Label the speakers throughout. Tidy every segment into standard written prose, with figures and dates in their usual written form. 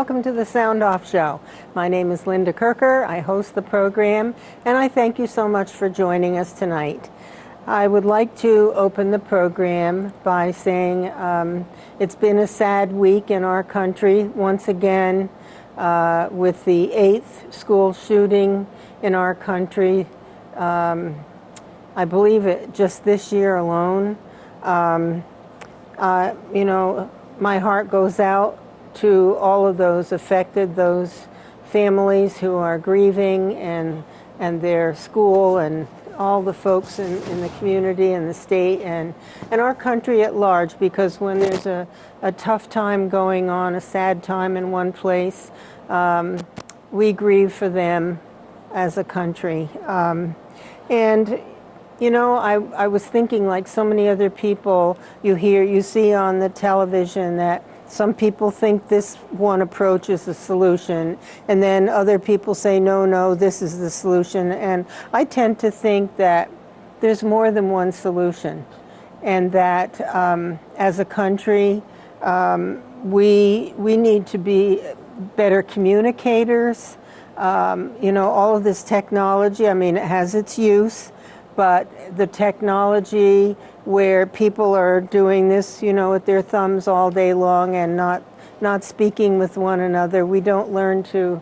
Speaker 1: welcome to the Sound Off Show. My name is Linda Kirker. I host the program, and I thank you so much for joining us tonight. I would like to open the program by saying it's been a sad week in our country, once again, with the 8th school shooting in our country. I believe it just this year alone. My heart goes out to all of those affected, those families who are grieving, and their school, and all the folks in the community and the state and our country at large, because when there's a tough time going on, a sad time in one place, we grieve for them as a country. I was thinking, like so many other people, you see on the television that some people think this one approach is the solution, and then other people say, no, this is the solution. And I tend to think that there's more than one solution, and that as a country, we need to be better communicators. All of this technology, it has its use, but the technology where people are doing this, with their thumbs all day long and not speaking with one another, we don't learn to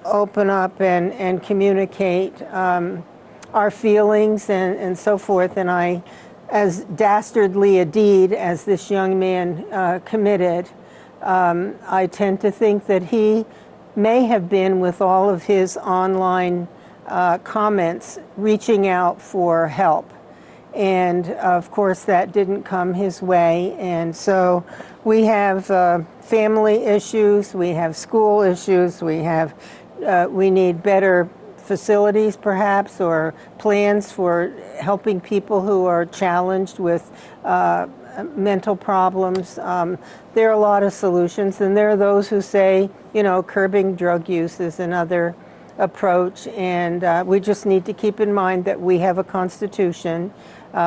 Speaker 1: open up and communicate our feelings and so forth. And I, as dastardly a deed as this young man committed, I tend to think that he may have been, with all of his online comments, reaching out for help. And of course that didn't come his way. And so we have family issues, we have school issues, we need better facilities perhaps, or plans for helping people who are challenged with mental problems. There are a lot of solutions, and there are those who say, curbing drug use is another approach, and we just need to keep in mind that we have a constitution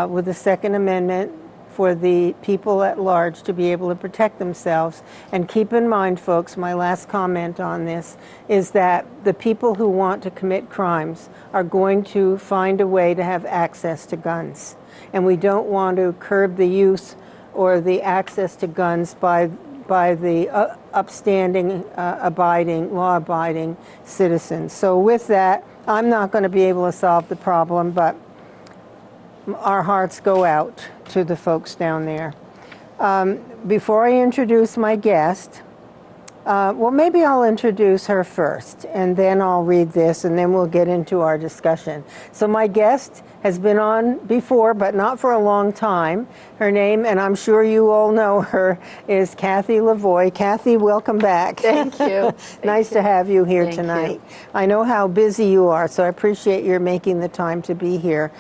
Speaker 1: with the Second Amendment for the people at large to be able to protect themselves. And keep in mind, folks, my last comment on this is that the people who want to commit crimes are going to find a way to have access to guns, and we don't want to curb the use or the access to guns by the upstanding, law-abiding citizens. So with that, I'm not going to be able to solve the problem, but our hearts go out to the folks down there. Before I introduce my guest, maybe I'll introduce her first, and then I'll read this, and then we'll get into our discussion. So my guest has been on before, but not for a long time. Her name, and I'm sure you all know her, is Kathy Lavoie. Kathy, welcome back.
Speaker 2: Thank you.
Speaker 1: Nice to have you here tonight. I know how busy you are, so I appreciate your making the time to be here.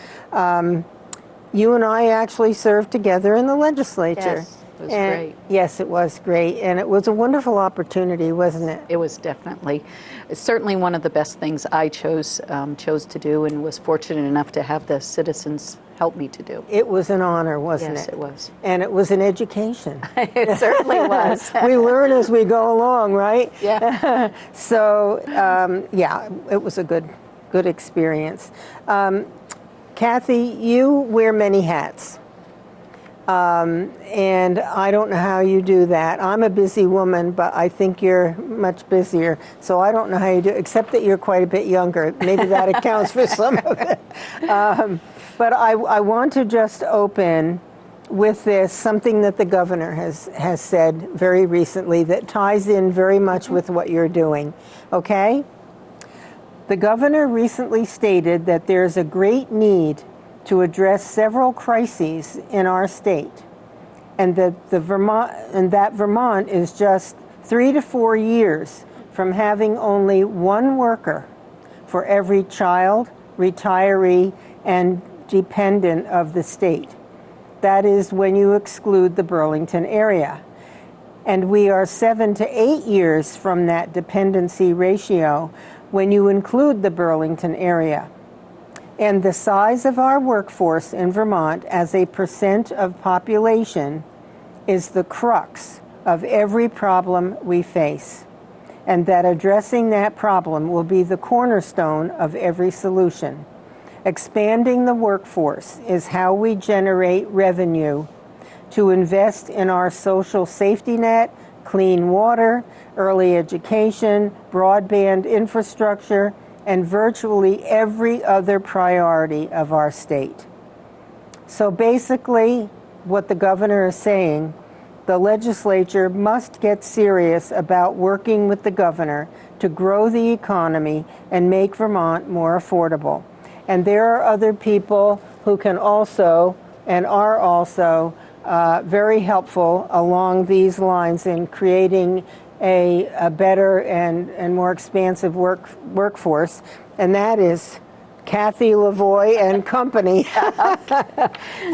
Speaker 1: You and I actually served together in the legislature.
Speaker 2: Yes. It was great.
Speaker 1: Yes, it was great, and it was a wonderful opportunity, wasn't it?
Speaker 2: It was definitely. It's certainly one of the best things I chose to do, and was fortunate enough to have the citizens help me to do.
Speaker 1: It was an honor, wasn't it?
Speaker 2: Yes, it was.
Speaker 1: And it was an education.
Speaker 2: It certainly was.
Speaker 1: We learn as we go along, right?
Speaker 2: Yeah.
Speaker 1: So, it was a good experience. Kathy, you wear many hats. And I don't know how you do that. I'm a busy woman, but I think you're much busier. So I don't know how you do it, except that you're quite a bit younger. Maybe that accounts for some of it. But I want to just open with this, something that the governor has said very recently that ties in very much with what you're doing. Okay? The governor recently stated that there's a great need to address several crises in our state, and that Vermont is just 3 to 4 years from having only one worker for every child, retiree, and dependent of the state. That is when you exclude the Burlington area. And we are 7 to 8 years from that dependency ratio when you include the Burlington area. And the size of our workforce in Vermont as a percent of population is the crux of every problem we face, and that addressing that problem will be the cornerstone of every solution. Expanding the workforce is how we generate revenue to invest in our social safety net, clean water, early education, broadband infrastructure, and virtually every other priority of our state. So basically, what the governor is saying, the legislature must get serious about working with the governor to grow the economy and make Vermont more affordable. And there are other people who can also and are also very helpful along these lines in creating a better and more expansive workforce, and that is Kathy Lavoie and company.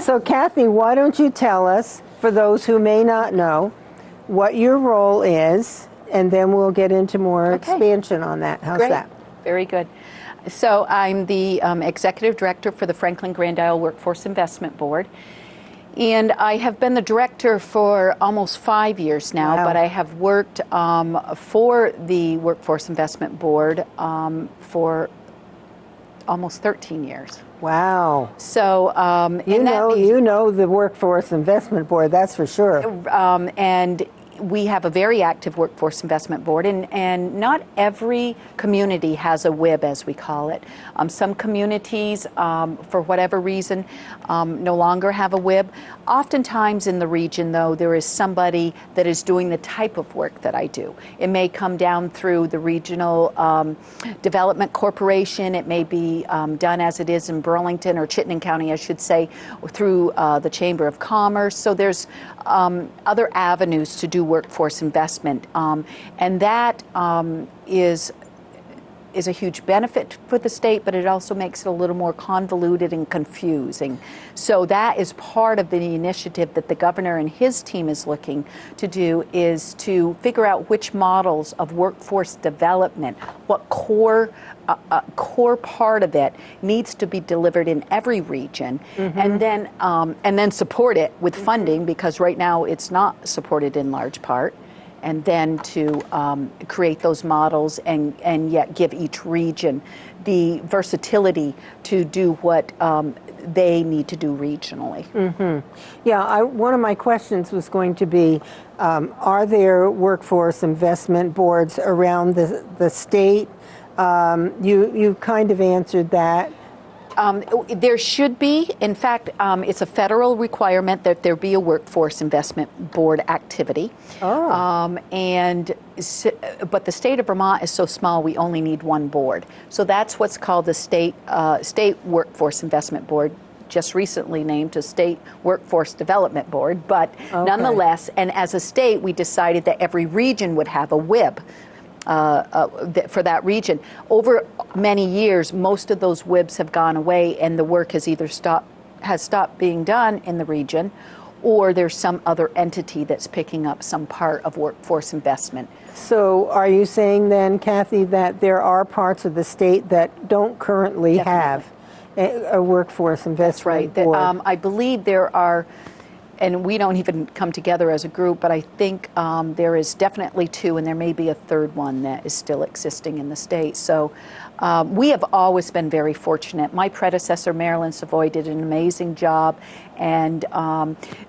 Speaker 1: So Kathy, why don't you tell us, for those who may not know, what your role is, and then we'll get into more expansion on that. How's
Speaker 2: Great.
Speaker 1: that?
Speaker 2: Very good. So I'm the Executive Director for the Franklin Grand Isle Workforce Investment Board. And I have been the director for almost 5 years now, but I have worked for the Workforce Investment Board for almost 13 years.
Speaker 1: Wow.
Speaker 2: So
Speaker 1: you know the Workforce Investment Board, that's for sure.
Speaker 2: And we have a very active Workforce Investment Board, and not every community has a WIB, as we call it. Some communities, for whatever reason, no longer have a WIB. Oftentimes in the region, though, there is somebody that is doing the type of work that I do. It may come down through the Regional Development Corporation. It may be done as it is in Burlington or Chittenden County, I should say, through the Chamber of Commerce. So there's other avenues to do workforce investment, and that is a huge benefit for the state, but it also makes it a little more convoluted and confusing. So that is part of the initiative that the governor and his team is looking to do, is to figure out which models of workforce development, what core part of it needs to be delivered in every region, and then support it with funding, because right now it's not supported in large part. And then to create those models and yet give each region the versatility to do what they need to do regionally.
Speaker 1: Yeah, one of my questions was going to be, are there workforce investment boards around the state? You kind of answered that.
Speaker 2: There should be. In fact, it's a federal requirement that there be a workforce investment board activity. But the state of Vermont is so small, we only need one board. So that's what's called the state workforce investment board, just recently named to State Workforce Development Board. But nonetheless, and as a state, we decided that every region would have a WIB. For that region. Over many years, most of those WIBs have gone away, and the work has either stopped being done in the region, or there's some other entity that's picking up some part of workforce investment.
Speaker 1: So are you saying then, Kathy, that there are parts of the state that don't currently have a workforce investment board?
Speaker 2: That's right. I believe there are, and we don't even come together as a group, but I think there is definitely two, and there may be a third one that is still existing in the state. So we have always been very fortunate. My predecessor, Marilyn Savoy, did an amazing job, and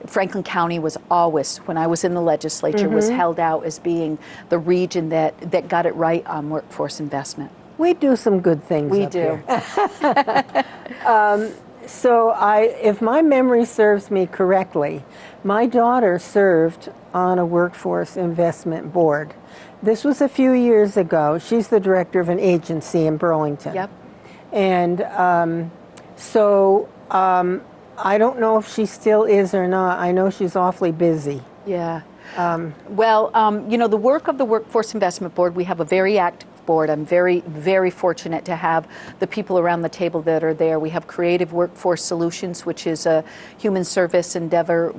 Speaker 2: Franklin County was always, when I was in the legislature, was held out as being the region that got it right on workforce investment.
Speaker 1: We do some good things.
Speaker 2: We do.
Speaker 1: So if my memory serves me correctly, my daughter served on a workforce investment board. This was a few years ago. She's the director of an agency in Burlington.
Speaker 2: Yep.
Speaker 1: And I don't know if she still is or not. I know she's awfully busy.
Speaker 2: Yeah. The work of the Workforce Investment Board, we have a very active board. I'm very, very fortunate to have the people around the table that are there. We have Creative Workforce Solutions, which is a human service endeavor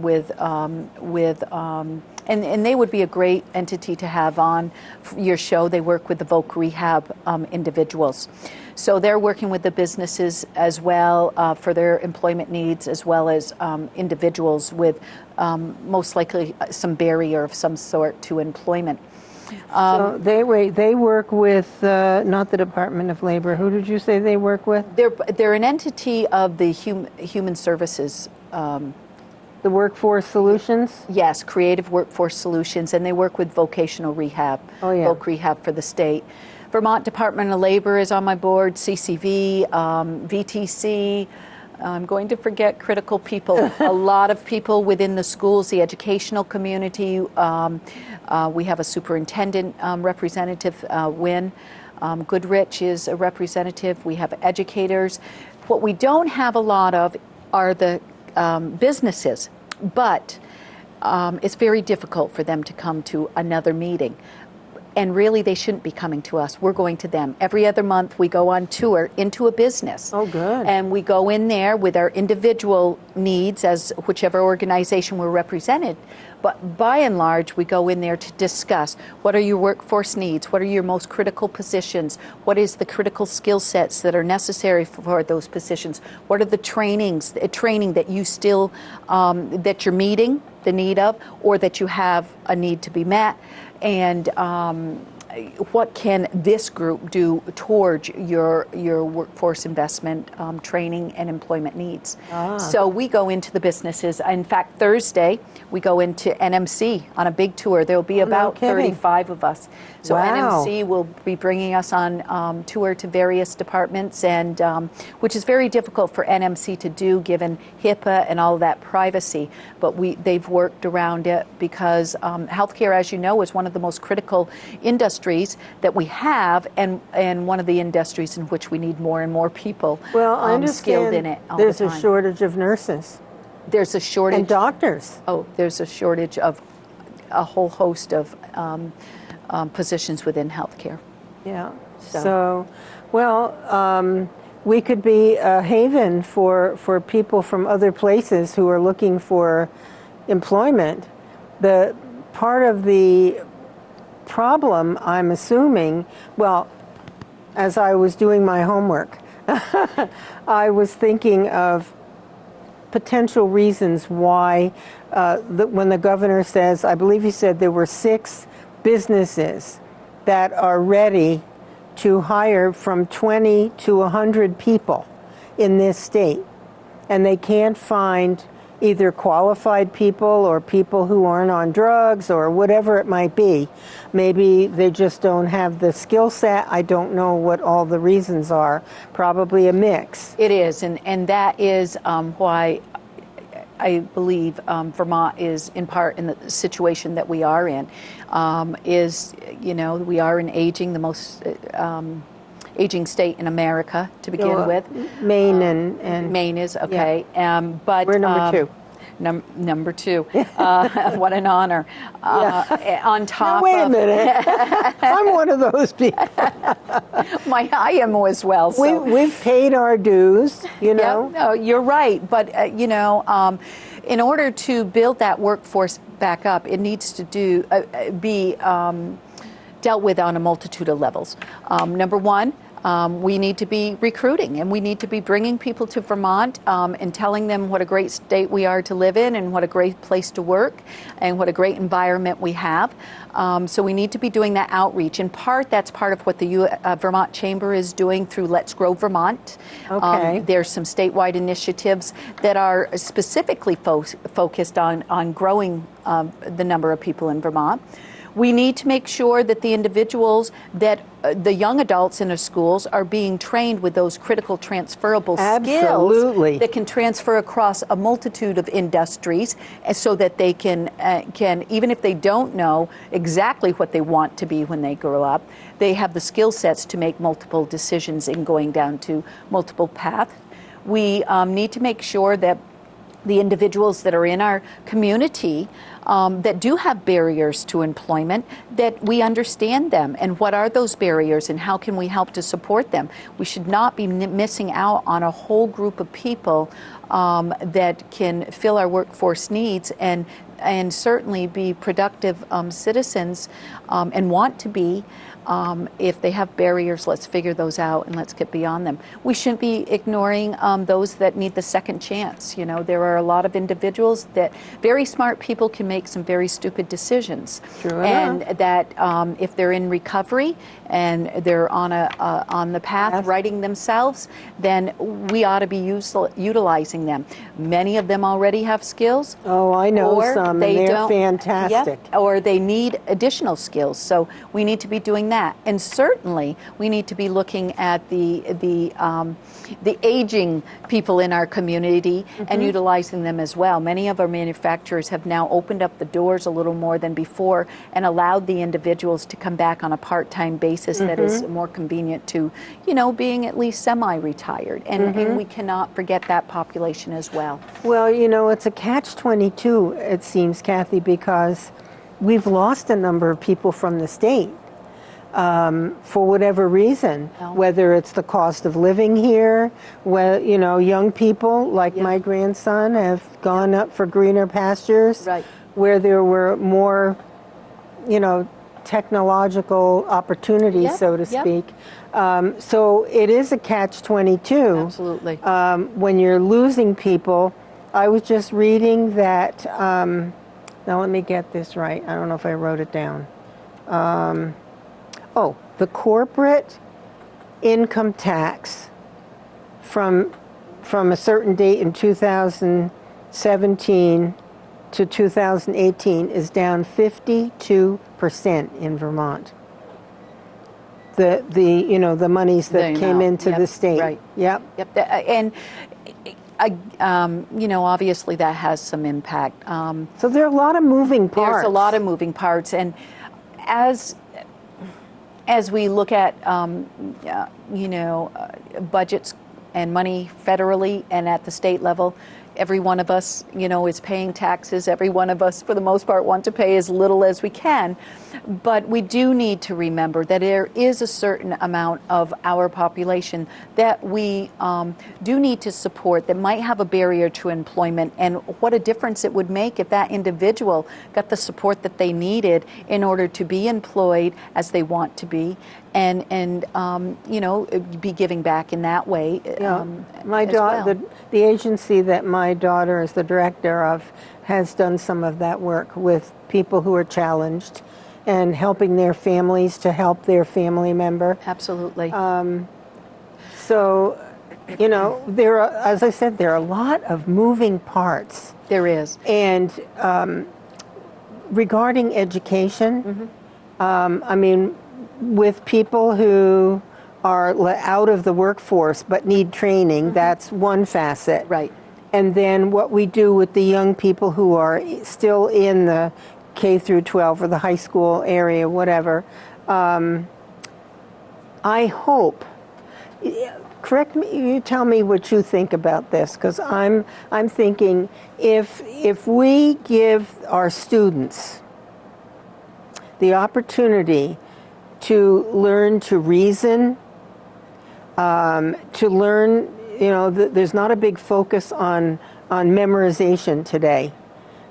Speaker 2: and they would be a great entity to have on your show. They work with the voc rehab individuals. So they're working with the businesses as well for their employment needs, as well as individuals with most likely some barrier of some sort to employment.
Speaker 1: So they work with not the Department of Labor. Who did you say they work with?
Speaker 2: They're an entity of the human services.
Speaker 1: The Workforce Solutions?
Speaker 2: Yes, Creative Workforce Solutions, and they work with vocational rehab, voc rehab for the state. Vermont Department of Labor is on my board, CCV, VTC. I'm going to forget critical people. A lot of people within the schools, the educational community. We have a superintendent representative, Wynn. Goodrich is a representative. We have educators. What we don't have a lot of are the businesses, but it's very difficult for them to come to another meeting. And really, they shouldn't be coming to us. We're going to them. Every other month, we go on tour into a business.
Speaker 1: Oh, good.
Speaker 2: And we go in there with our individual needs as whichever organization we're represented. But by and large, we go in there to discuss what are your workforce needs, what are your most critical positions, what is the critical skill sets that are necessary for those positions, what are the training that you still, that you're meeting the need of, or that you have a need to be met, and what can this group do towards your workforce investment, training, and employment needs. So we go into the businesses. In fact, Thursday, we go into NMC on a big tour. There will be about 35 of us. So NMC will be bringing us on tour to various departments, and which is very difficult for NMC to do given HIPAA and all that privacy. But they've worked around it because healthcare, as you know, is one of the most critical industries that we have, and one of the industries in which we need more and more people skilled in it all the time.
Speaker 1: There's a shortage of nurses.
Speaker 2: There's a shortage.
Speaker 1: And doctors.
Speaker 2: Oh, there's a shortage of a whole host of positions within healthcare.
Speaker 1: Yeah. So we could be a haven for people from other places who are looking for employment. The part of the problem, I'm assuming, well, as I was doing my homework, I was thinking of potential reasons why when the governor says, I believe he said there were 6 businesses that are ready to hire from 20 to 100 people in this state, and they can't find either qualified people or people who aren't on drugs or whatever it might be. Maybe they just don't have the skill set. I don't know what all the reasons are. Probably a mix.
Speaker 2: It is, and that is why I believe Vermont is in part in the situation that we are in. We are an aging, the most aging state in America to begin with.
Speaker 1: Maine and
Speaker 2: Maine is okay, but
Speaker 1: we're number 2.
Speaker 2: Number 2. What an honor. On top.
Speaker 1: Now, wait a minute. I'm one of those people.
Speaker 2: I am as well. So.
Speaker 1: We've paid our dues.
Speaker 2: No, you're right, but in order to build that workforce back up, it needs to be dealt with on a multitude of levels. Number one, we need to be recruiting, and we need to be bringing people to Vermont and telling them what a great state we are to live in, and what a great place to work, and what a great environment we have. So we need to be doing that outreach. In part, that's part of what the Vermont Chamber is doing through Let's Grow Vermont.
Speaker 1: Okay.
Speaker 2: There's some statewide initiatives that are specifically focused on growing the number of people in Vermont. We need to make sure that the individuals, that the young adults in our schools are being trained with those critical transferable skills that can transfer across a multitude of industries, so that they can, even if they don't know exactly what they want to be when they grow up, they have the skill sets to make multiple decisions in going down to multiple paths. We need to make sure that the individuals that are in our community that do have barriers to employment, that we understand them and what are those barriers and how can we help to support them. We should not be missing out on a whole group of people that can fill our workforce needs and certainly be productive citizens and want to be. If they have barriers, let's figure those out and let's get beyond them. We shouldn't be ignoring those that need the second chance. You know, there are a lot of individuals that very smart people can make some very stupid decisions.
Speaker 1: True
Speaker 2: and
Speaker 1: enough.
Speaker 2: that if they're in recovery and they're on the path
Speaker 1: Yes.
Speaker 2: righting themselves, then we ought to be utilizing them. Many of them already have skills.
Speaker 1: Oh, I know
Speaker 2: or
Speaker 1: some, and
Speaker 2: they
Speaker 1: they're
Speaker 2: don't-
Speaker 1: fantastic.
Speaker 2: Yep, or they need additional skills. So we need to be doing that. And certainly we need to be looking at the aging people in our community and utilizing them as well. Many of our manufacturers have now opened up the doors a little more than before and allowed the individuals to come back on a part-time basis that is more convenient to, you know, being at least semi-retired. And we cannot forget that population as well.
Speaker 1: Well, you know, it's a catch-22, it seems, Kathy, because we've lost a number of people from the state for whatever reason,
Speaker 2: No.
Speaker 1: whether it's the cost of living here, where, you know, young people like
Speaker 2: Yep.
Speaker 1: my grandson have gone up for greener pastures,
Speaker 2: Right.
Speaker 1: where there were more, you know, technological opportunities,
Speaker 2: Yep,
Speaker 1: so to
Speaker 2: yep.
Speaker 1: speak. So it is a catch-22.
Speaker 2: Absolutely.
Speaker 1: When you're losing people. I was just reading that, now let me get this right. I don't know if I wrote it down. The corporate income tax from a certain date in 2017 to 2018 is down 52% in Vermont. The you know, the monies that
Speaker 2: The
Speaker 1: came
Speaker 2: amount.
Speaker 1: into
Speaker 2: Yep,
Speaker 1: the state.
Speaker 2: right.
Speaker 1: Yep.
Speaker 2: Yep. And you know, obviously that has some impact.
Speaker 1: So there are a lot of moving parts.
Speaker 2: There's a lot of moving parts, and as we look at you know, budgets and money federally and at the state level, every one of us, you know, is paying taxes. Every one of us, for the most part, want to pay as little as we can. But we do need to remember that there is a certain amount of our population that we do need to support that might have a barrier to employment, and what a difference it would make if that individual got the support that they needed in order to be employed as they want to be, and you know, be giving back in that way.
Speaker 1: My
Speaker 2: as well.
Speaker 1: daughter, the agency that my daughter is the director of, has done some of that work with people who are challenged and helping their families to help their family member.
Speaker 2: Absolutely.
Speaker 1: So, you know, there are, as I said, there are a lot of moving parts.
Speaker 2: There is.
Speaker 1: And regarding education, I mean, with people who are out of the workforce but need training, that's one facet.
Speaker 2: Right.
Speaker 1: And then what we do with the young people who are still in the K through 12 or the high school area, whatever. I hope, correct me, you tell me what you think about this, because I'm thinking if we give our students the opportunity to learn to reason, to learn, you know, there's not a big focus on memorization today.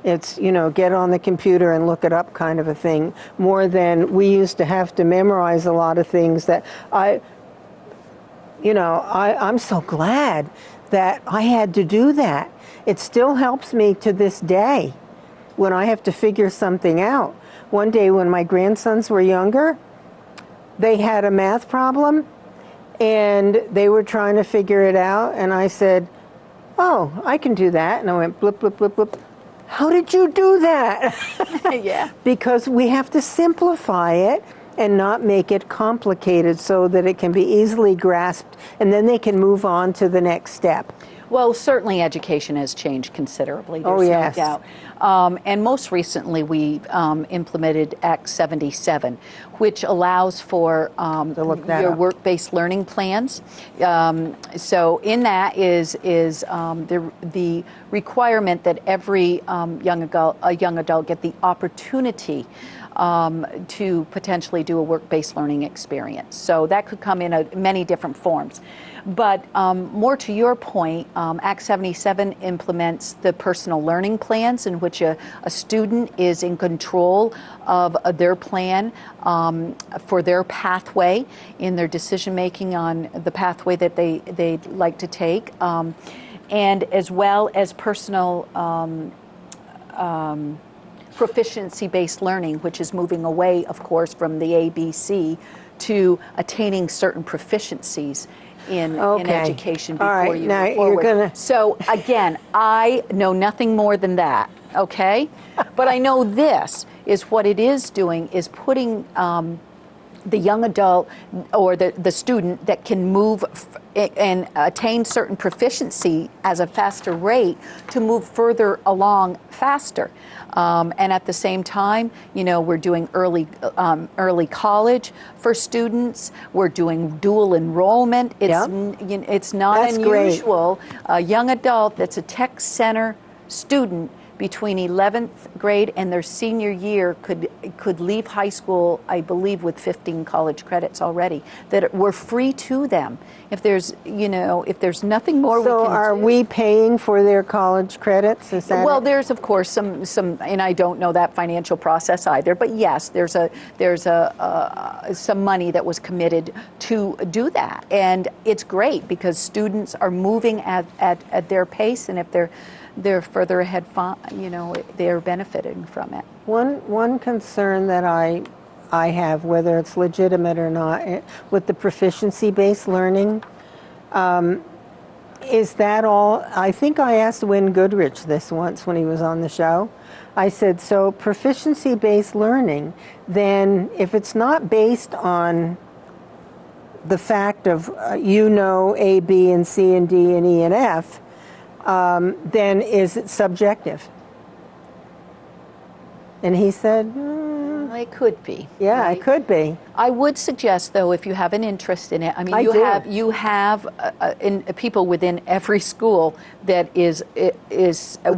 Speaker 1: It's, you know, get on the computer and look it up kind of a thing, more than we used to have to memorize a lot of things that I'm so glad that I had to do that. It still helps me to this day when I have to figure something out. One day when my grandsons were younger, they had a math problem and they were trying to figure it out, and I said, "Oh, I can do that." And I went blip, blip, blip, blip. How did you do that?
Speaker 2: Yeah.
Speaker 1: Because we have to simplify it and not make it complicated so that it can be easily grasped, and then they can move on to the next step.
Speaker 2: Well, certainly education has changed considerably. There's
Speaker 1: yes.
Speaker 2: no doubt. And most recently, we implemented Act 77, which allows for your work-based learning plans. So in that is the requirement that every young adult get the opportunity to potentially do a work-based learning experience. So that could come in many different forms. But more to your point, Act 77 implements the personal learning plans in which a student is in control of their plan for their pathway in their decision-making on the pathway that they'd like to take, and as well as personal proficiency-based learning, which is moving away, of course, from the ABC to attaining certain proficiencies in education before you move forward. So again, I know nothing more than that, okay? But I know this is what it is doing is putting the young adult or the student that can move and attain certain proficiency as a faster rate to move further along faster. And at the same time, we're doing early college for students. We're doing dual enrollment. It's not unusual. A young adult that's a tech center student between 11th grade and their senior year could leave high school, I believe, with 15 college credits already that were free to them. If there's nothing more we can do.
Speaker 1: So are we paying for their college credits? Is that
Speaker 2: well, there's of course some, and I don't know that financial process either. But yes, there's some money that was committed to do that, and it's great because students are moving at their pace, and if they're further ahead, they're benefiting from it.
Speaker 1: One concern that I have, whether it's legitimate or not, with the proficiency-based learning, is that all? I think I asked Wynn Goodrich this once when he was on the show. I said, so proficiency-based learning, then if it's not based on the fact of A, B, and C, and D, and E, and F, then is it subjective? And he said,
Speaker 2: it could be.
Speaker 1: Yeah,
Speaker 2: right?
Speaker 1: It could be.
Speaker 2: I would suggest, though, if you have an interest in it, I mean, you have people within every school that is
Speaker 1: Would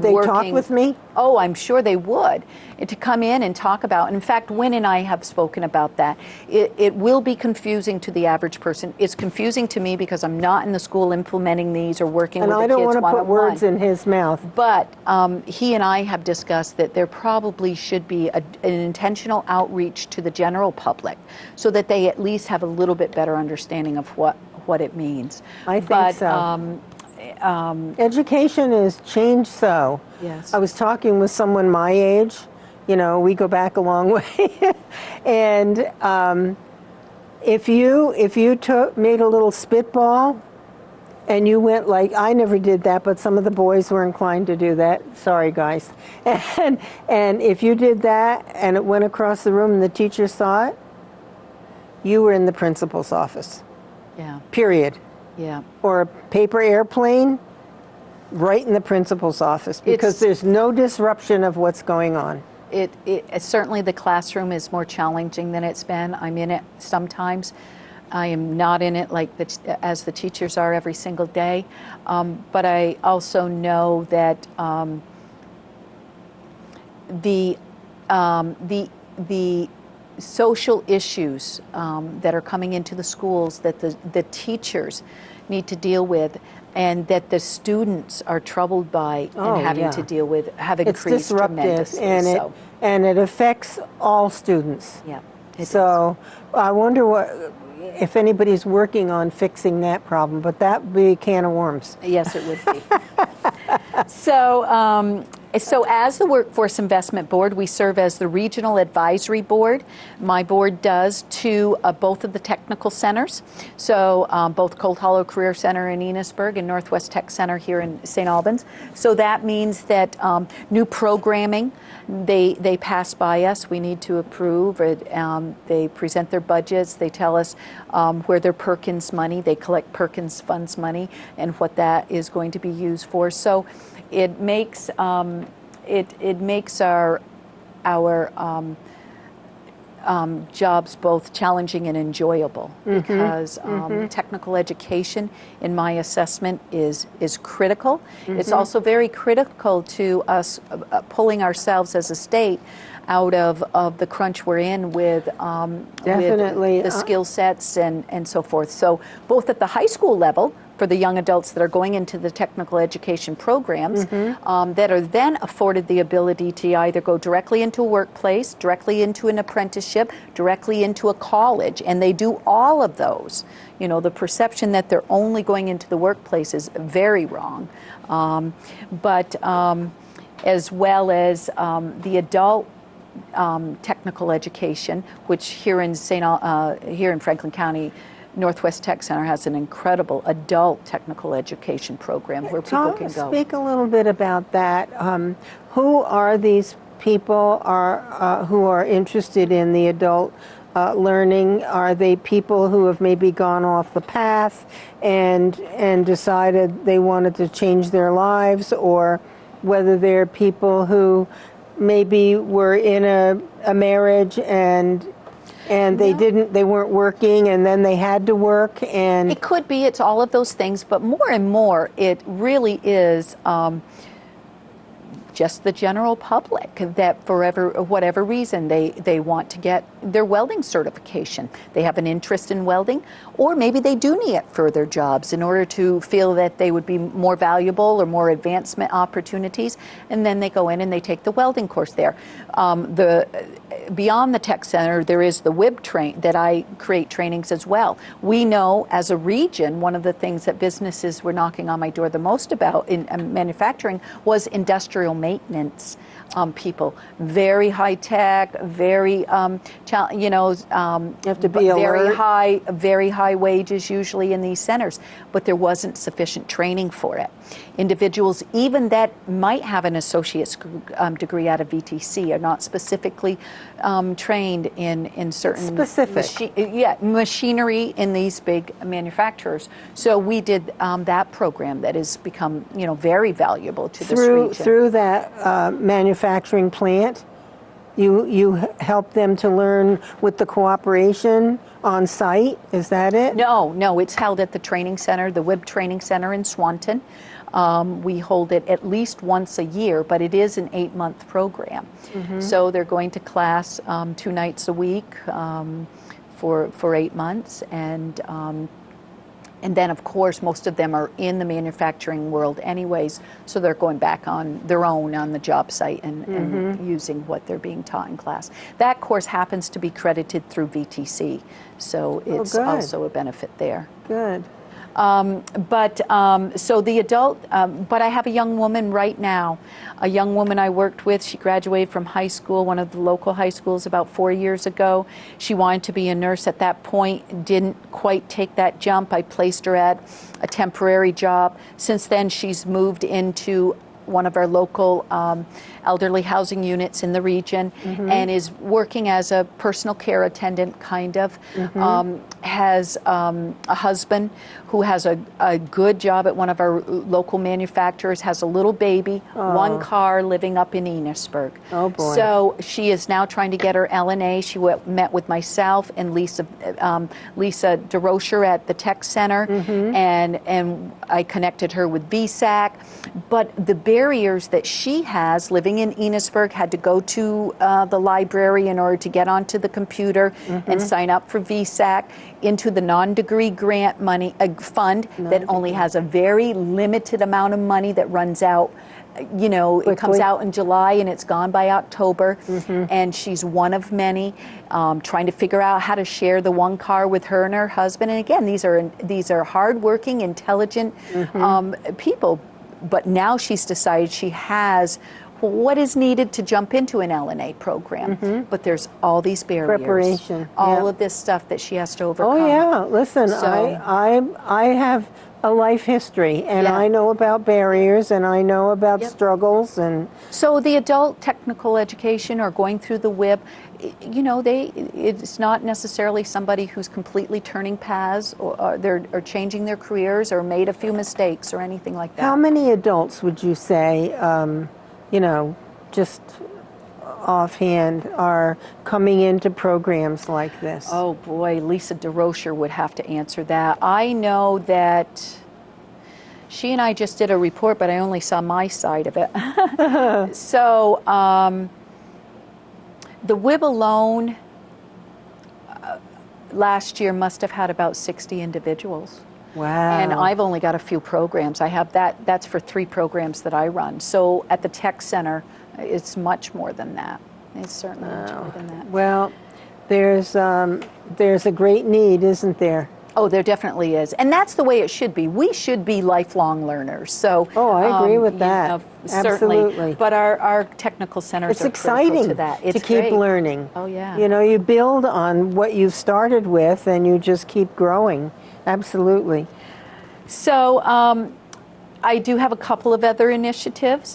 Speaker 1: they
Speaker 2: working.
Speaker 1: talk with me?
Speaker 2: Oh, I'm sure they would. And to come in and talk about. In fact, Wynn and I have spoken about that. It will be confusing to the average person. It's confusing to me because I'm not in the school implementing these or working with the kids
Speaker 1: one-on-one. And I don't want to put words in his mouth.
Speaker 2: But he and I have discussed that there probably should be an intentional outreach to the general public so that they at least have a little bit better understanding of what it means.
Speaker 1: I think so. Education has changed so.
Speaker 2: Yes.
Speaker 1: I was talking with someone my age. We go back a long way. And if you made a little spitball and you went like, I never did that, but some of the boys were inclined to do that. Sorry, guys. And if you did that and it went across the room and the teacher saw it, you were in the principal's office.
Speaker 2: Yeah.
Speaker 1: Period.
Speaker 2: Yeah.
Speaker 1: Or a paper airplane, right in the principal's office, because there's no disruption of what's going on.
Speaker 2: It certainly the classroom is more challenging than it's been. I'm in it sometimes. I am not in it as the teachers are every single day. But I also know that the social issues that are coming into the schools that the teachers need to deal with and that the students are troubled by and having to deal with have increased tremendously.
Speaker 1: And it affects all students.
Speaker 2: Yeah.
Speaker 1: So I wonder if anybody's working on fixing that problem, but that would be a can of worms.
Speaker 2: Yes, it would be. So So as the Workforce Investment Board, we serve as the Regional Advisory Board. My board does to both of the technical centers, so both Cold Hollow Career Center in Enosburg and Northwest Tech Center here in St. Albans. So that means that new programming, they pass by us. We need to approve it. They present their budgets. They tell us where their Perkins money, they collect Perkins funds money, and what that is going to be used for. So it makes it makes our jobs both challenging and enjoyable, because technical education, in my assessment, is critical. It's also very critical to us pulling ourselves as a state out of the crunch we're in with the skill sets and so forth. So both at the high school level, for the young adults that are going into the technical education programs, that are then afforded the ability to either go directly into a workplace, directly into an apprenticeship, directly into a college, and they do all of those. You know, the perception that they're only going into the workplace is very wrong. But as well as the adult technical education, which here in Franklin County, Northwest Tech Center has an incredible adult technical education program where people can go.
Speaker 1: Speak a little bit about that. Who are these people who are interested in the adult learning? Are they people who have maybe gone off the path and decided they wanted to change their lives, or whether they're people who maybe were in a marriage and they weren't working, and then they had to work? And
Speaker 2: it could be, it's all of those things, but more and more it really is just the general public that for whatever reason they want to get their welding certification. They have an interest in welding, or maybe they do need it for their jobs in order to feel that they would be more valuable or more advancement opportunities, and then they go in and they take the welding course there. Beyond the Tech Center, there is the WIB train that I create trainings as well. We know as a region, one of the things that businesses were knocking on my door the most about in manufacturing was industrial maintenance people. Very high tech, very, you have to be alert. Very high wages usually in these centers, but there wasn't sufficient training for it. Individuals even that might have an associate's degree out of VTC are not specifically trained in certain machinery in these big manufacturers. So we did that program that has become very valuable to this region.
Speaker 1: Through that manufacturing plant, you help them to learn with the cooperation on site. Is that it?
Speaker 2: No, it's held at the training center, the WIB Training Center in Swanton. We hold it at least once a year, but it is an 8-month program. So they're going to class 2 nights a week for 8 months, and then, of course, most of them are in the manufacturing world anyways, so they're going back on their own on the job site and using what they're being taught in class. That course happens to be credited through VTC, so it's also a benefit there.
Speaker 1: Good.
Speaker 2: So the adult, but I have a young woman right now, a young woman I worked with. She graduated from high school, one of the local high schools, about 4 years ago. She wanted to be a nurse at that point, didn't quite take that jump. I placed her at a temporary job. Since then, she's moved into one of our local elderly housing units in the region and is working as a personal care attendant, kind of. Has a husband who has a good job at one of our local manufacturers, has a little baby, 1 car, living up in Enosburg.
Speaker 1: Oh boy.
Speaker 2: So she is now trying to get her LNA. She met with myself and Lisa DeRocher at the Tech Center, and I connected her with VSAC. But the barriers that she has living in Enosburg, had to go to the library in order to get onto the computer and sign up for VSAC, into the non-degree grant money fund that only has a very limited amount of money that runs out. Quickly. It comes out in July and it's gone by October, and she's one of many trying to figure out how to share the 1 car with her and her husband. And again, these are hardworking, intelligent people. But now she's decided she has well, what is needed to jump into an LNA program? But there's all these barriers.
Speaker 1: Preparation.
Speaker 2: All of this stuff that she has to overcome.
Speaker 1: Oh yeah, listen,
Speaker 2: So-
Speaker 1: I have a life history, and
Speaker 2: Yeah.
Speaker 1: I know about barriers, and I know about
Speaker 2: Yep.
Speaker 1: struggles, and
Speaker 2: So the adult technical education or going through the WIB, you know, it's not necessarily somebody who's completely turning paths or they're changing their careers or made a few mistakes or anything like that.
Speaker 1: how many adults would you say, you know, just offhand, are coming into programs like this?
Speaker 2: Oh boy, Lisa DeRocher would have to answer that. I know that she and I just did a report, but I only saw my side of it. So the WIB alone last year must have had about 60 individuals.
Speaker 1: Wow.
Speaker 2: And I've only got a few programs. I have that's for 3 programs that I run. So at the Tech Center, it's much more than that. It's certainly much more than that.
Speaker 1: Well, there's a great need, isn't there?
Speaker 2: Oh, there definitely is. And that's the way it should be. We should be lifelong learners. So
Speaker 1: Oh, I agree with
Speaker 2: you
Speaker 1: that.
Speaker 2: know, certainly.
Speaker 1: Absolutely.
Speaker 2: But our technical centers
Speaker 1: It's
Speaker 2: are
Speaker 1: exciting
Speaker 2: critical to that. It's
Speaker 1: to keep
Speaker 2: great.
Speaker 1: learning.
Speaker 2: Oh, yeah.
Speaker 1: You know, you build on what you've started with, and you just keep growing. Absolutely.
Speaker 2: So I do have a couple of other initiatives.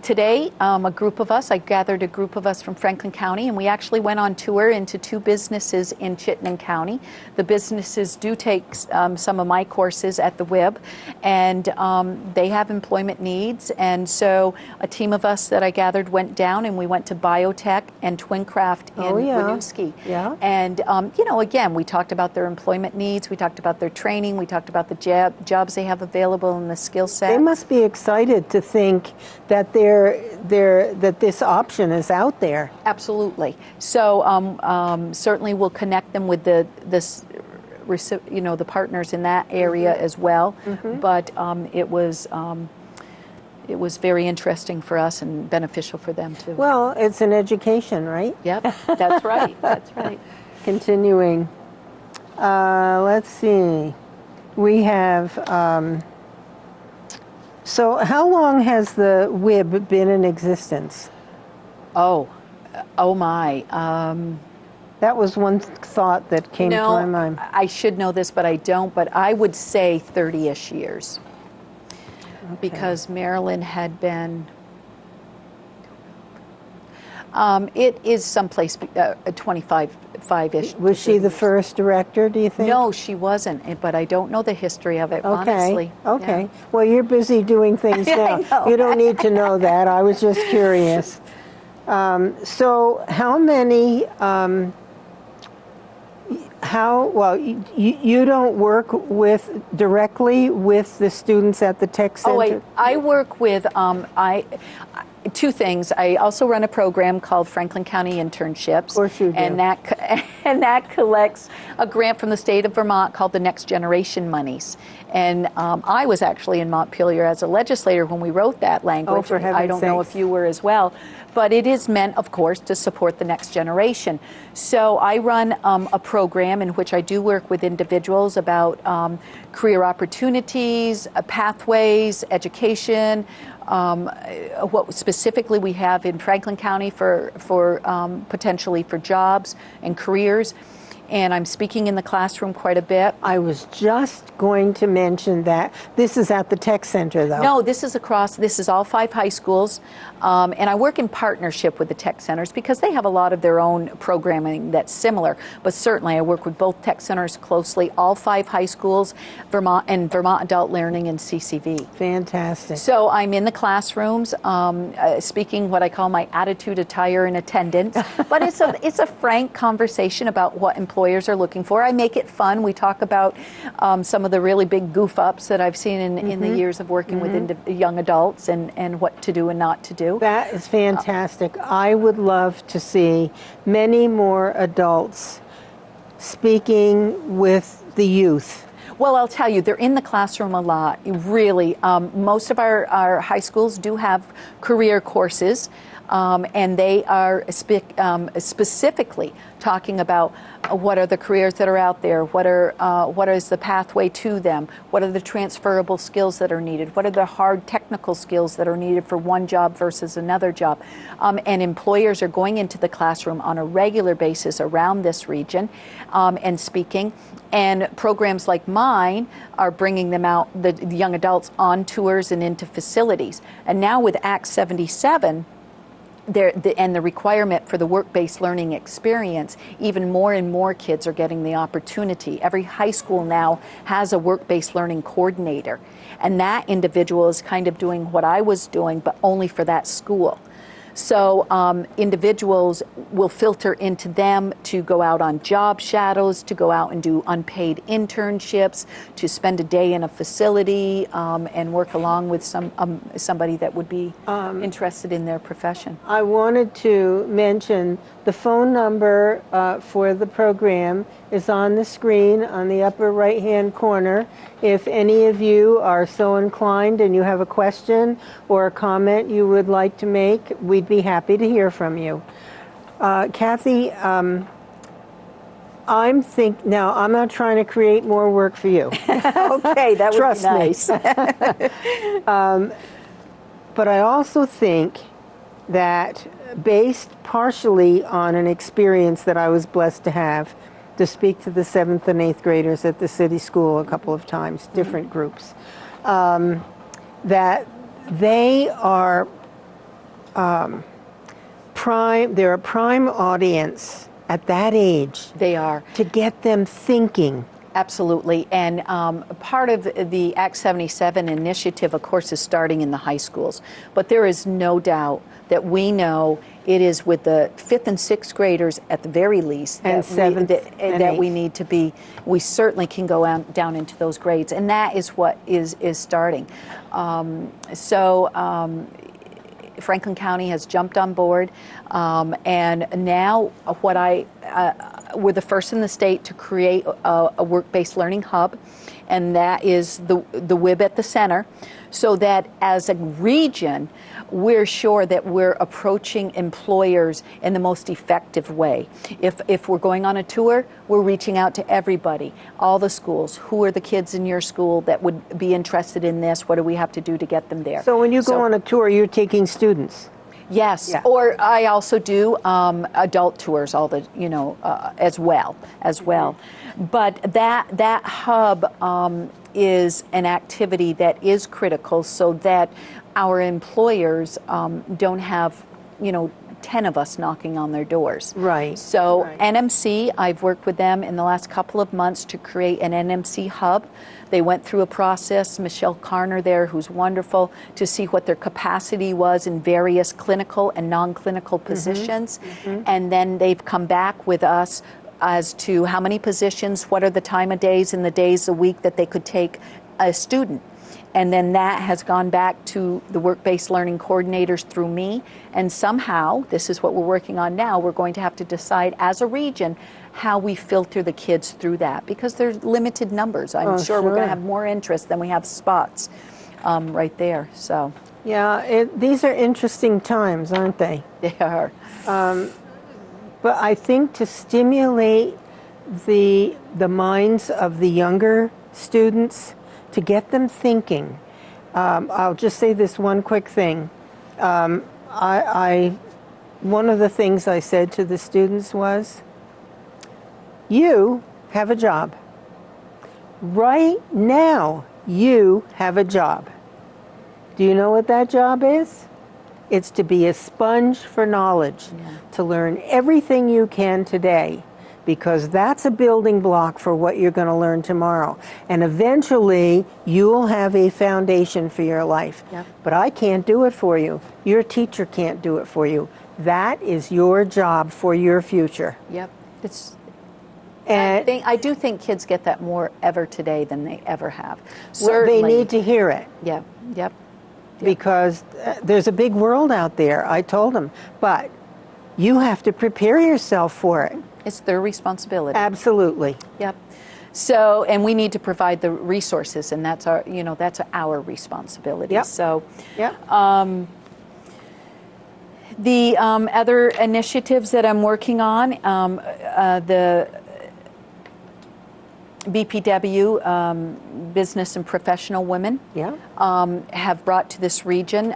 Speaker 2: Today, I gathered a group of us from Franklin County, and we actually went on tour into 2 businesses in Chittenden County. The businesses do take some of my courses at the WIB, and they have employment needs. And so a team of us that I gathered went down, and we went to Biotech and Twincraft in Winooski.
Speaker 1: Yeah.
Speaker 2: And, you know, again, we talked about their employment needs, we talked about their training, we talked about the jobs they have available and the skill set.
Speaker 1: They must be excited to think that that this option is out there.
Speaker 2: Absolutely. So certainly we'll connect them with the partners in that area as well. But it was very interesting for us and beneficial for them too.
Speaker 1: Well, it's an education, right?
Speaker 2: Yep, that's right. That's right.
Speaker 1: Continuing. Let's see. We have. So how long has the WIB been in existence?
Speaker 2: Oh my.
Speaker 1: That was one thought that came to my mind.
Speaker 2: I should know this, but I don't. But I would say 30-ish years.
Speaker 1: Okay.
Speaker 2: Because Marilyn had been. It is someplace 25-ish.
Speaker 1: Was she the first director, do you think?
Speaker 2: No, she wasn't. But I don't know the history of it,
Speaker 1: Okay.
Speaker 2: honestly.
Speaker 1: Okay.
Speaker 2: Yeah.
Speaker 1: Well, you're busy doing things
Speaker 2: I
Speaker 1: now.
Speaker 2: know.
Speaker 1: You don't need to know that. I was just curious. So how many? You don't work directly with the students at the Tech Center?
Speaker 2: Oh, I work with two things. I also run a program called Franklin County Internships.
Speaker 1: Of course you do.
Speaker 2: And that collects a grant from the state of Vermont called the Next Generation Monies. And I was actually in Montpelier as a legislator when we wrote that language.
Speaker 1: Oh, for heaven's
Speaker 2: I don't know
Speaker 1: sakes.
Speaker 2: if you were as well. But it is meant, of course, to support the next generation. So I run a program in which I do work with individuals about career opportunities, pathways, education, what specifically we have in Franklin County for potentially for jobs and careers. And I'm speaking in the classroom quite a bit.
Speaker 1: I was just going to mention that. This is at the Tech Center, though.
Speaker 2: No, this is all 5 high schools. And I work in partnership with the tech centers because they have a lot of their own programming that's similar. But certainly I work with both tech centers closely, all 5 high schools, Vermont Adult Learning and CCV.
Speaker 1: Fantastic.
Speaker 2: So I'm in the classrooms speaking what I call my attitude, attire, and attendance. But it's a frank conversation about what employers are looking for. I make it fun. We talk about some of the really big goof ups that I've seen in the years of working with young adults and what to do and not to do.
Speaker 1: That is fantastic. I would love to see many more adults speaking with the youth.
Speaker 2: Well, I'll tell you, they're in the classroom a lot, really. Most of our high schools do have career courses, and they are specifically talking about what are the careers that are out there, what is the pathway to them, what are the transferable skills that are needed, what are the hard technical skills that are needed for one job versus another job. And employers are going into the classroom on a regular basis around this region and speaking. And programs like mine are bringing them out, the young adults, on tours and into facilities. And now with Act 77, and the requirement for the work-based learning experience, even more and more kids are getting the opportunity. Every high school now has a work-based learning coordinator, and that individual is kind of doing what I was doing, but only for that school. So individuals will filter into them to go out on job shadows, to go out and do unpaid internships, to spend a day in a facility and work along with somebody that would be interested in their profession.
Speaker 1: I wanted to mention the phone number for the program is on the screen on the upper right-hand corner. If any of you are so inclined and you have a question or a comment you would like to make, we'd be happy to hear from you. Kathy, now I'm not trying to create more work for you.
Speaker 2: Okay, that would
Speaker 1: Trust
Speaker 2: be nice.
Speaker 1: But I also think that based partially on an experience that I was blessed to have, to speak to the 7th and 8th graders at the city school a couple of times, different groups, that they are they're a prime audience at that age.
Speaker 2: They are.
Speaker 1: To get them thinking.
Speaker 2: Absolutely. And part of the Act 77 initiative, of course, is starting in the high schools. But there is no doubt that we know it is with the 5th and 6th graders at the very least
Speaker 1: and
Speaker 2: that we need to be. We certainly can go down into those grades. And that is what is starting. Franklin County has jumped on board, and now we're the first in the state to create a work-based learning hub, and that is the WIB at the center, so that as a region, we're sure that we're approaching employers in the most effective way. If we're going on a tour, we're reaching out to everybody, all the schools. Who are the kids in your school that would be interested in this? What do we have to do to get them there?
Speaker 1: So when you go on a tour, you're taking students?
Speaker 2: Yes,
Speaker 1: yeah.
Speaker 2: Or I also do adult tours, as well. But that hub is an activity that is critical, so that our employers don't have, 10 of us knocking on their doors.
Speaker 1: Right.
Speaker 2: So
Speaker 1: right.
Speaker 2: NMC, I've worked with them in the last couple of months to create an NMC hub. They went through a process, Michelle Carner there, who's wonderful, to see what their capacity was in various clinical and non-clinical positions. Mm-hmm. And then they've come back with us as to how many positions, what are the time of days and the days a week that they could take a student. And then that has gone back to the work-based learning coordinators through me. And somehow, this is what we're working on now, we're going to have to decide as a region how we filter the kids through that, because there's limited numbers. I'm sure we're going to have more interest than we have spots right there. So
Speaker 1: yeah, these are interesting times, aren't they?
Speaker 2: They are.
Speaker 1: But I think to stimulate the minds of the younger students, to get them thinking, I'll just say this one quick thing. One of the things I said to the students was, you have a job. Right now, you have a job. Do you know what that job is? It's to be a sponge for knowledge, to learn everything you can today, because that's a building block for what you're going to learn tomorrow. And eventually, you'll have a foundation for your life.
Speaker 2: Yep.
Speaker 1: But I can't do it for you. Your teacher can't do it for you. That is your job for your future.
Speaker 2: Yep. I do think kids get that more ever today than they ever have.
Speaker 1: Certainly. Well, they need to hear it.
Speaker 2: Yep. Yep.
Speaker 1: Because there's a big world out there, I told them. But you have to prepare yourself for it.
Speaker 2: It's their responsibility.
Speaker 1: Absolutely.
Speaker 2: Yep. So, and we need to provide the resources, and that's our, that's our responsibility.
Speaker 1: Yep.
Speaker 2: So,
Speaker 1: Yep.
Speaker 2: the other initiatives that I'm working on, the BPW, Business and Professional Women,
Speaker 1: Yeah.
Speaker 2: have brought to this region,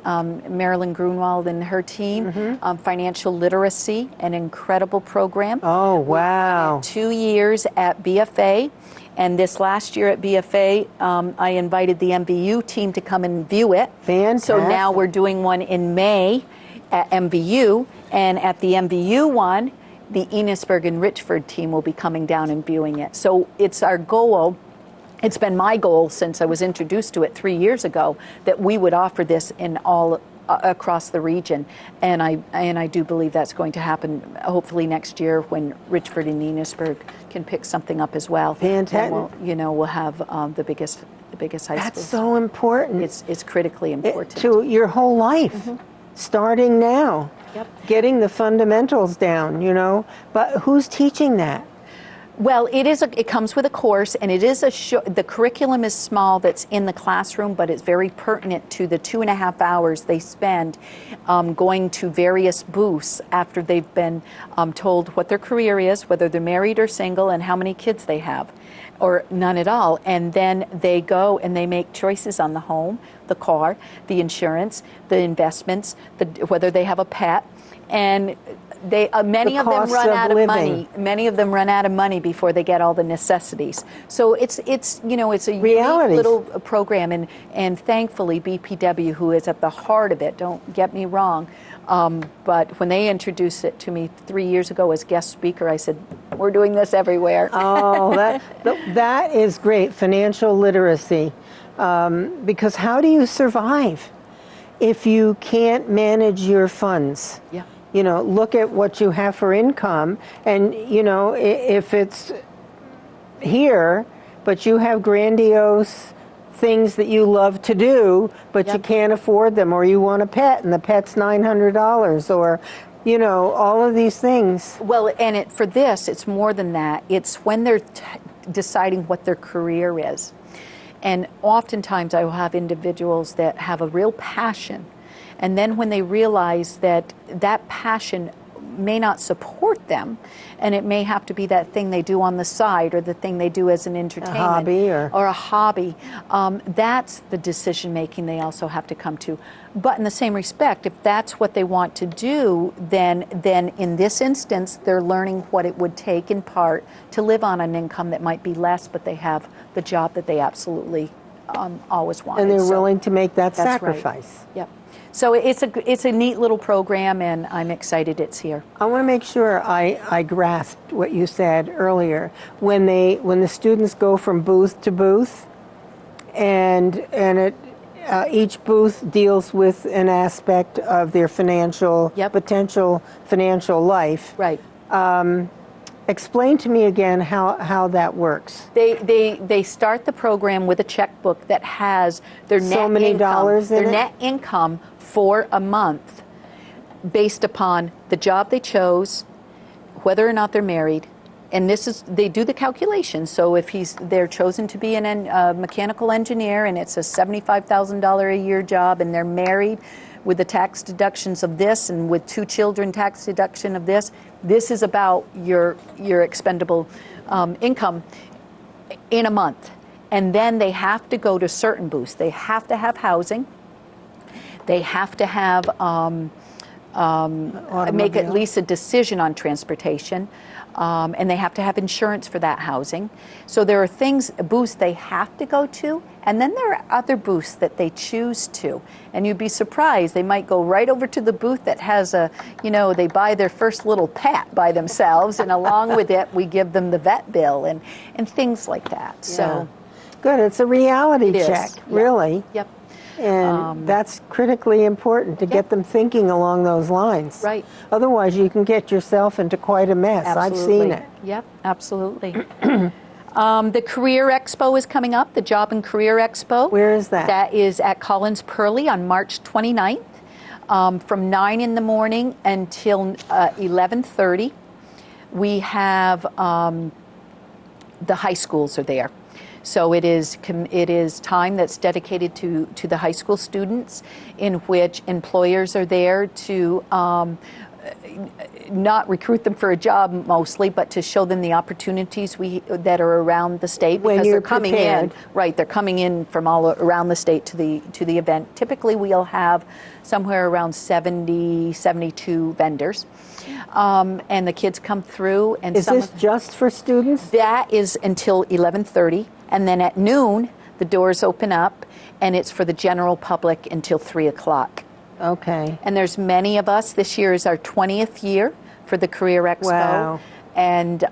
Speaker 2: Marilyn Grunwald and her team, financial literacy, an incredible program.
Speaker 1: Oh, wow.
Speaker 2: 2 years at BFA. And this last year at BFA, I invited the MVU team to come and view it.
Speaker 1: Fantastic.
Speaker 2: So now we're doing one in May at MVU. And at the MVU one, the Enosburg and Richford team will be coming down and viewing it. So it's our goal. It's been my goal since I was introduced to it 3 years ago that we would offer this in all across the region, and I do believe that's going to happen hopefully next year when Richford and Enosburg can pick something up as well.
Speaker 1: Fantastic.
Speaker 2: And we'll have the biggest high schools.
Speaker 1: That's so important.
Speaker 2: It's critically important
Speaker 1: to your whole life, starting now.
Speaker 2: Yep.
Speaker 1: Getting the fundamentals down, But who's teaching that?
Speaker 2: Well, it comes with a course, and it is the curriculum is small that's in the classroom, but it's very pertinent to the 2.5 hours they spend going to various booths after they've been told what their career is, whether they're married or single, and how many kids they have, or none at all. And then they go and they make choices on the home, the car, the insurance, the investments, whether they have a pet, and many of them run out of money. Many of them run out of money before they get all the necessities. So it's a unique little program, and thankfully BPW, who is at the heart of it, don't get me wrong, but when they introduced it to me 3 years ago as guest speaker, I said, we're doing this everywhere.
Speaker 1: Oh, that is great, financial literacy, because how do you survive if you can't manage your funds?
Speaker 2: Yeah.
Speaker 1: Look at what you have for income, and, if it's here, but you have grandiose things that you love to do, but you can't afford them, or you want a pet, and the pet's $900, or, all of these things.
Speaker 2: Well, and for this, it's more than that. It's when they're deciding what their career is. And oftentimes I will have individuals that have a real passion, and then when they realize that that passion may not support them, and it may have to be that thing they do on the side, or the thing they do as an entertainment, or a hobby, that's the decision making they also have to come to. But in the same respect, if that's what they want to do, then in this instance they're learning what it would take in part to live on an income that might be less, but they have the job that they absolutely always wanted.
Speaker 1: And they're willing to make that
Speaker 2: that's
Speaker 1: sacrifice.
Speaker 2: Right. Yep. So it's a neat little program, and I'm excited it's here.
Speaker 1: I want to make sure I grasped what you said earlier. When the students go from booth to booth, and each booth deals with an aspect of their potential financial life.
Speaker 2: Right.
Speaker 1: Explain to me again how that works.
Speaker 2: They start the program with a checkbook that has their net income for a month, based upon the job they chose, whether or not they're married, and they do the calculation. So if they're chosen to be a mechanical engineer, and it's a $75,000 a year job, and they're married with the tax deductions of this, and with 2 children tax deduction of this is about your expendable income in a month. And then they have to go to certain booths. They have to have housing. They have to have make at least a decision on transportation, and they have to have insurance for that housing. So there are booths they have to go to, and then there are other booths that they choose to. And you'd be surprised, they might go right over to the booth that has they buy their first little pet by themselves, and along with it, we give them the vet bill and things like that. Yeah. So
Speaker 1: good, it's a reality check, really.
Speaker 2: Yep.
Speaker 1: And that's critically important to get them thinking along those lines.
Speaker 2: Right.
Speaker 1: Otherwise, you can get yourself into quite a mess.
Speaker 2: Absolutely.
Speaker 1: I've seen it.
Speaker 2: Yep, absolutely. The Career Expo is coming up, the Job and Career Expo.
Speaker 1: Where is that?
Speaker 2: That is at Collins Pearly on March 29th, from 9 in the morning until 11:30. We have the high schools are there. So it is time that's dedicated to the high school students, in which employers are there to not recruit them for a job mostly, but to show them the opportunities that are around the state, because they're coming in. Right, they're coming in from all around the state to the event. Typically, we'll have somewhere around 70, 72 vendors, and the kids come through. And
Speaker 1: is this just for students?
Speaker 2: That is until 11:30, and then at noon the doors open up, and it's for the general public until 3 o'clock.
Speaker 1: Okay.
Speaker 2: And there's many of us. This year is our 20th year for the Career Expo.
Speaker 1: Wow.
Speaker 2: And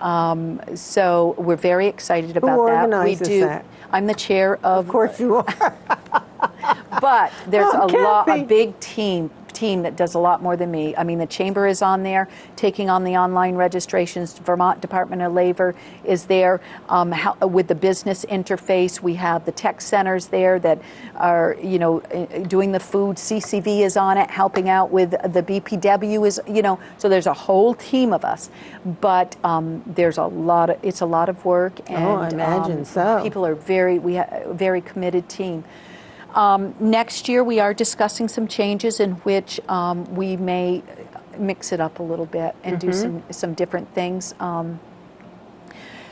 Speaker 2: so we're very excited about
Speaker 1: Who
Speaker 2: that.
Speaker 1: organizes that?
Speaker 2: I'm the chair of.
Speaker 1: Of course you are.
Speaker 2: But there's
Speaker 1: Kathy.
Speaker 2: a big team that does a lot more than me. I mean, the Chamber is on there, taking on the online registrations. Vermont Department of Labor is there with the business interface. We have the tech centers there that are, doing the food. CCV is on it, helping out with the BPW is, so there's a whole team of us. But it's a lot of work. And,
Speaker 1: I imagine so.
Speaker 2: People are we have a very committed team. Next year, we are discussing some changes in which we may mix it up a little bit and do some different things.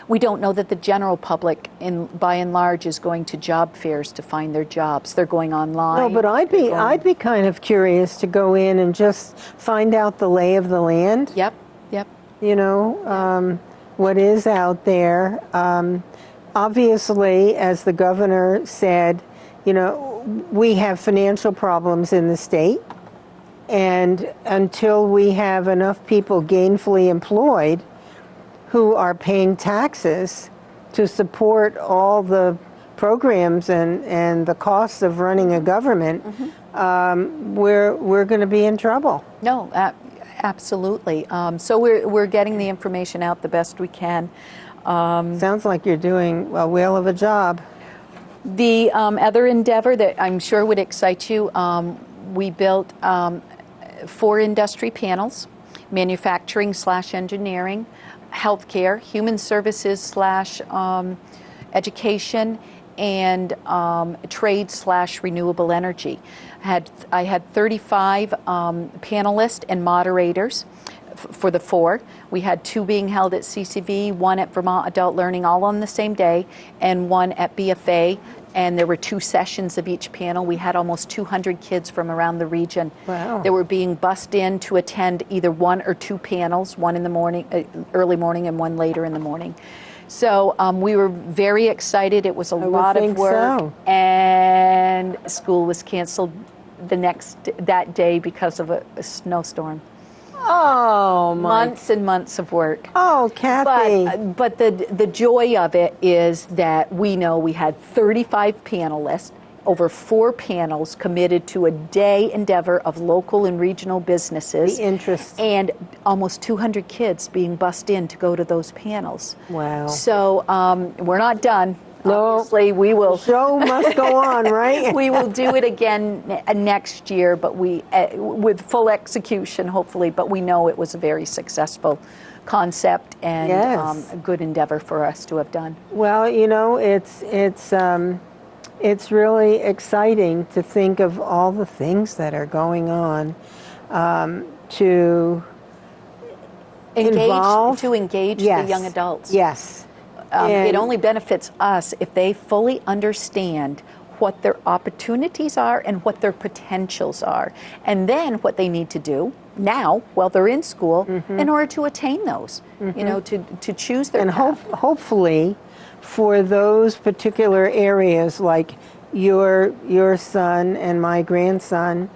Speaker 2: We don't know that the general public, by and large, is going to job fairs to find their jobs. They're going online.
Speaker 1: No, but I'd be kind of curious to go in and just find out the lay of the land.
Speaker 2: Yep.
Speaker 1: What is out there. Obviously, as the governor said, we have financial problems in the state, and until we have enough people gainfully employed who are paying taxes to support all the programs and the costs of running a government, we're going to be in trouble.
Speaker 2: No, absolutely. So we're getting the information out the best we can.
Speaker 1: Sounds like you're doing a whale of a job.
Speaker 2: The other endeavor that I'm sure would excite you, we built 4 industry panels: manufacturing/engineering, healthcare, human services / education, and trade/renewable energy. I had 35 panelists and moderators for the 4. We had 2 being held at CCV, 1 at Vermont Adult Learning, all on the same day, and 1 at BFA. And there were 2 sessions of each panel. We had almost 200 kids from around the region.
Speaker 1: Wow.
Speaker 2: They were being bussed in to attend either 1 or 2 panels, 1 in the morning, early morning, and 1 later in the morning. So we were very excited. It was a lot of work, and school was canceled that day because of a snowstorm.
Speaker 1: Oh,
Speaker 2: months and months of work.
Speaker 1: Oh, Kathy.
Speaker 2: But the joy of it is that we know we had 35 panelists, over 4 panels committed to a day endeavor of local and regional businesses.
Speaker 1: The interest.
Speaker 2: And almost 200 kids being bussed in to go to those panels.
Speaker 1: Wow.
Speaker 2: So we're not done.
Speaker 1: No,
Speaker 2: obviously we will.
Speaker 1: The show must go on, right?
Speaker 2: We will do it again next year, but with full execution, hopefully. But we know it was a very successful concept and a good endeavor for us to have done.
Speaker 1: Well, it's really exciting to think of all the things that are going on to engage
Speaker 2: the young adults.
Speaker 1: Yes.
Speaker 2: It only benefits us if they fully understand what their opportunities are and what their potentials are, and then what they need to do now while they're in school in order to attain those, to choose their path.
Speaker 1: And hopefully for those particular areas like your son and my grandson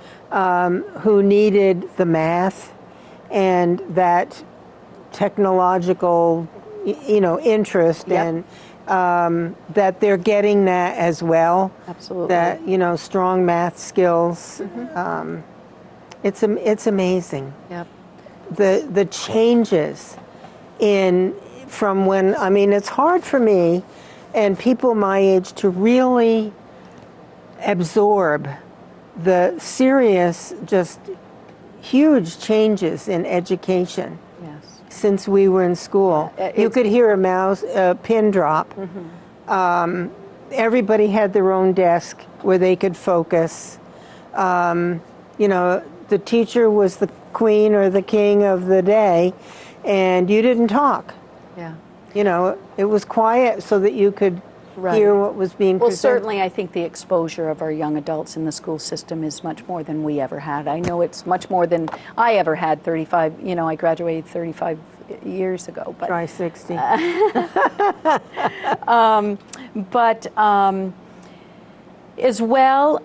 Speaker 1: who needed the math and that technological interest, and that they're getting that as well.
Speaker 2: Absolutely.
Speaker 1: That strong math skills. It's amazing.
Speaker 2: Yep.
Speaker 1: The changes from when it's hard for me and people my age to really absorb the serious, just huge changes in education.
Speaker 2: Yes.
Speaker 1: since we were in school. You could hear a pin drop. Everybody had their own desk where they could focus. You know, the teacher was the queen or the king of the day, and you didn't talk.
Speaker 2: Yeah.
Speaker 1: You know, it was quiet so that you could hear what was being presented.
Speaker 2: Well, certainly I think the exposure of our young adults in the school system is much more than we ever had. I know it's much more than I ever had 35, you know, I graduated 35 years ago. But,
Speaker 1: try 60.
Speaker 2: As well,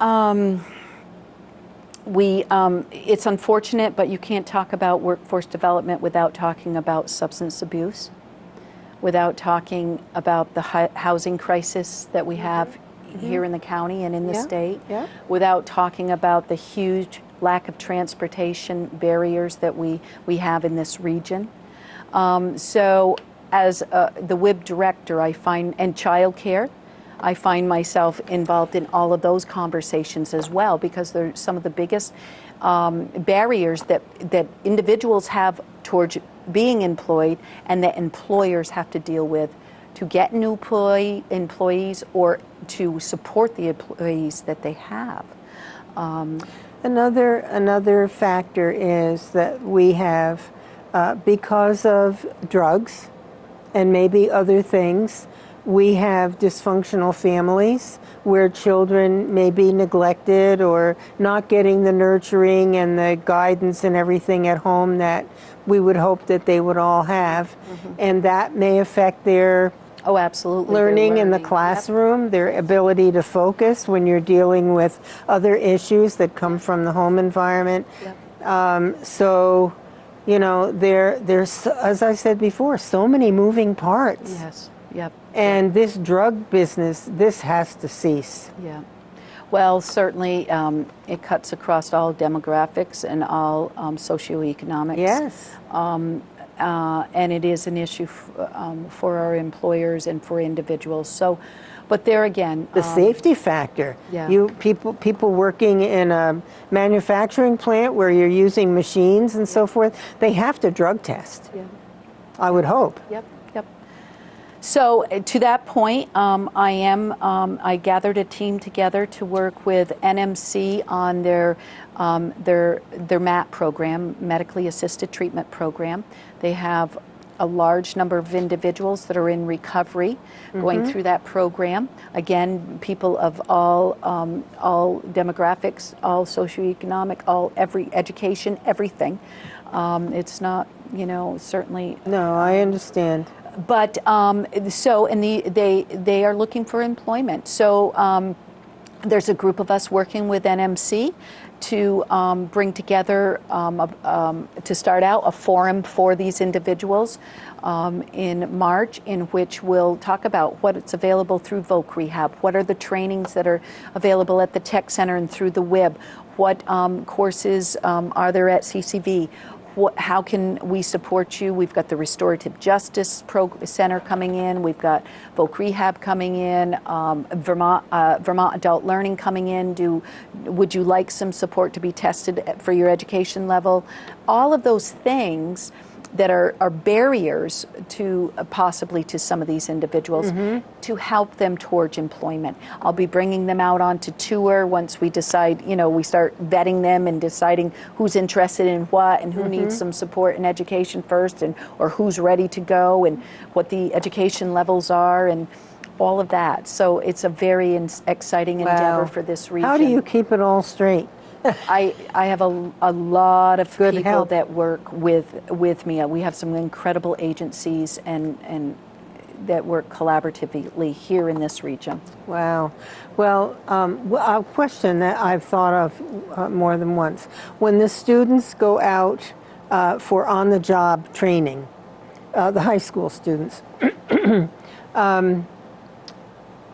Speaker 2: it's unfortunate, but you can't talk about workforce development without talking about substance abuse, without talking about the housing crisis that we have here in the county and in the state, without talking about the huge lack of transportation barriers that we have in this region. So as the WIB director, and childcare, I find myself involved in all of those conversations as well, because they're some of the biggest barriers that individuals have towards being employed and that employers have to deal with to get new employees or to support the employees that they have.
Speaker 1: Another factor is that we have, because of drugs and maybe other things, we have dysfunctional families where children may be neglected or not getting the nurturing and the guidance and everything at home that we would hope that they would all have. And that may affect their
Speaker 2: absolutely.
Speaker 1: learning in the classroom, their ability to focus when you're dealing with other issues that come from the home environment. So, you know, there's, as I said before, so many moving parts.
Speaker 2: Yes. Yep.
Speaker 1: And this drug business, this has to cease.
Speaker 2: Yeah. Well, certainly it cuts across all demographics and all socioeconomics.
Speaker 1: Yes.
Speaker 2: And it is an issue for our employers and for individuals. So, but there again,
Speaker 1: the safety factor.
Speaker 2: Yeah.
Speaker 1: People working in a manufacturing plant where you're using machines and so forth, they have to drug test.
Speaker 2: Yeah.
Speaker 1: I would hope.
Speaker 2: Yep. So to that point, I gathered a team together to work with NMC on their MAT program, medically assisted treatment program. They have a large number of individuals that are in recovery going through that program. Again, people of all demographics, all socioeconomic, every education, everything. It's not, you know, certainly.
Speaker 1: No, I understand.
Speaker 2: But they are looking for employment. So there's a group of us working with NMC to bring together, to start out a forum for these individuals in March, in which we'll talk about what's available through Voc Rehab, what are the trainings that are available at the Tech Center and through the WIB, what courses are there at CCV, how can we support you? We've got the Restorative Justice Center coming in. We've got Voc Rehab coming in. Vermont Adult Learning coming in. Would you like some support to be tested for your education level? All of those things that are barriers to possibly to some of these individuals to help them towards employment. I'll be bringing them out onto tour once we decide, you know, we start vetting them and deciding who's interested in what and who needs some support in education first, or who's ready to go and what the education levels are and all of that. So it's a very exciting endeavor for this region.
Speaker 1: How do you keep it all straight?
Speaker 2: I have a lot of
Speaker 1: Good
Speaker 2: people
Speaker 1: help.
Speaker 2: that work with me. We have some incredible agencies and that work collaboratively here in this region.
Speaker 1: Wow. Well, a question that I've thought of more than once. When the students go out for on-the-job training, the high school students,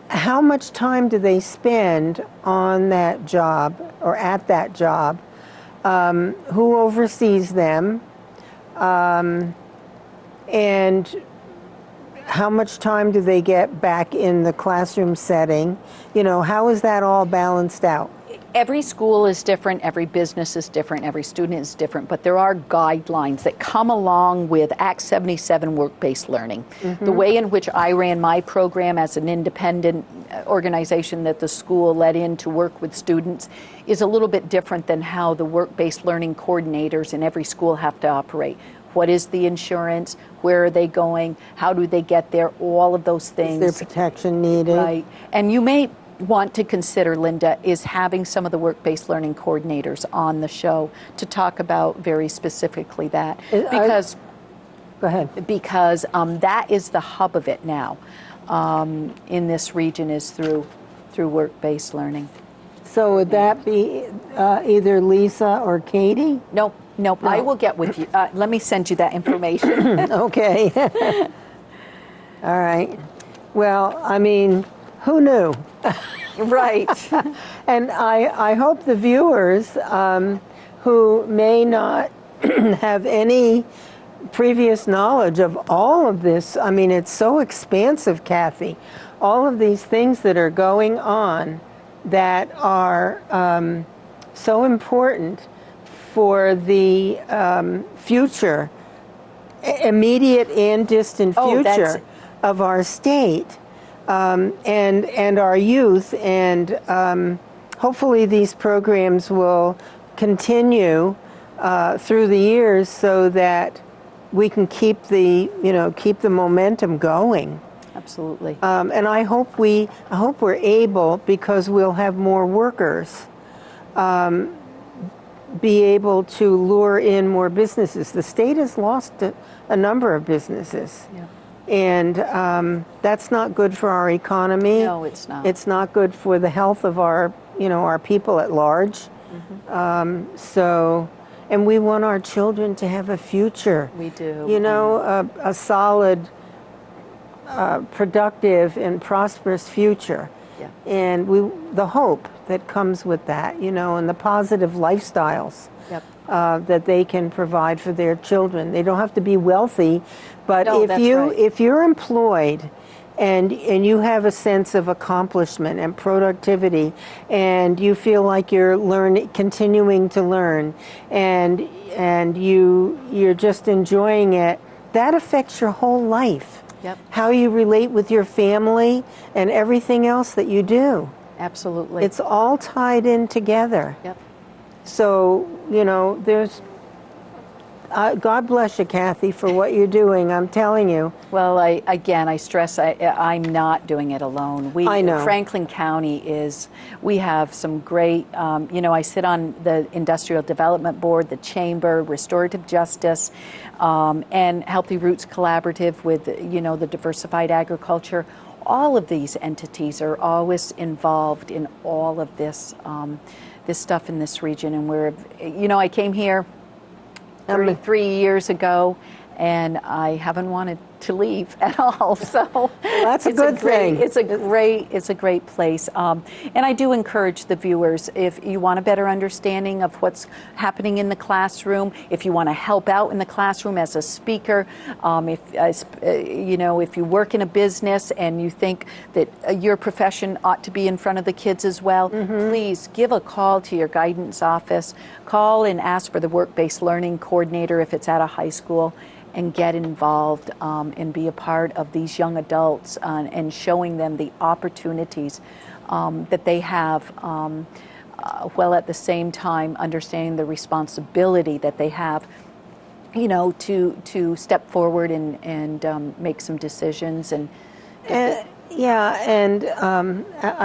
Speaker 1: how much time do they spend on that job or at that job? Who oversees them? And how much time do they get back in the classroom setting? You know, how is that all balanced out?
Speaker 2: Every school is different, every business is different, every student is different, but there are guidelines that come along with Act 77 work-based learning. The way in which I ran my program as an independent organization that the school let in to work with students is a little bit different than how the work-based learning coordinators in every school have to operate. What is the insurance? Where are they going? How do they get there? All of those things.
Speaker 1: Is there protection needed?
Speaker 2: Right. And you may want to consider, Linda, is having some of the work-based learning coordinators on the show to talk about very specifically that. Because,
Speaker 1: go ahead.
Speaker 2: Because that is the hub of it now in this region, is through work-based learning.
Speaker 1: So would that be either Lisa or Katie?
Speaker 2: Nope. No. I will get with you. Let me send you that information.
Speaker 1: Okay. All right. Well, I mean, who knew?
Speaker 2: Right.
Speaker 1: And I hope the viewers who may not have any previous knowledge of all of this, I mean, it's so expansive, Kathy, all of these things that are going on that are so important for the future, immediate and distant future of our state. And our youth, and hopefully these programs will continue through the years so that we can keep the momentum going.
Speaker 2: Absolutely.
Speaker 1: And I hope we're able, because we'll have more workers, be able to lure in more businesses. The state has lost a number of businesses.
Speaker 2: Yeah.
Speaker 1: And that's not good for our economy.
Speaker 2: No, it's not.
Speaker 1: It's not good for the health of our people at large. And we want our children to have a future.
Speaker 2: We do.
Speaker 1: A solid, productive, and prosperous future.
Speaker 2: Yeah.
Speaker 1: And the hope that comes with that, and the positive lifestyles.
Speaker 2: Yep.
Speaker 1: That they can provide for their children. They don't have to be wealthy, but
Speaker 2: right.
Speaker 1: if you're employed and you have a sense of accomplishment and productivity, and you feel like you're continuing to learn, and you're just enjoying it, that affects your whole life.
Speaker 2: Yep.
Speaker 1: How you relate with your family and everything else that you do.
Speaker 2: Absolutely.
Speaker 1: It's all tied in together.
Speaker 2: Yep.
Speaker 1: So, there's, God bless you, Kathy, for what you're doing, I'm telling you.
Speaker 2: Well, I stress I'm not doing it alone.
Speaker 1: I know.
Speaker 2: Franklin County we have some great, I sit on the Industrial Development Board, the Chamber, Restorative Justice, and Healthy Roots Collaborative with, the Diversified Agriculture. All of these entities are always involved in all of this stuff in this region, and I came here 33 years ago, and I haven't wanted to leave at all. So
Speaker 1: that's a good thing.
Speaker 2: It's a great place, and I do encourage the viewers, if you want a better understanding of what's happening in the classroom, if you want to help out in the classroom as a speaker, if you work in a business and you think that your profession ought to be in front of the kids as well, please give a call to your guidance office. Call and ask for the work-based learning coordinator if it's at a high school, and get involved and be a part of these young adults and showing them the opportunities that they have, while at the same time understanding the responsibility that they have, to step forward and make some decisions.
Speaker 1: I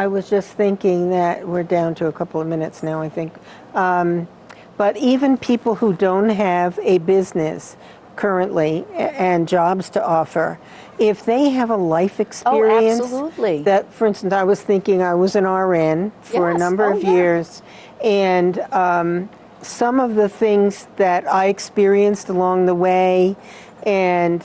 Speaker 1: was just thinking that we're down to a couple of minutes now, I think. But even people who don't have a business currently and jobs to offer, if they have a life experience,
Speaker 2: absolutely.
Speaker 1: That, for instance, I was thinking I was an RN for a number of years, and some of the things that I experienced along the way, and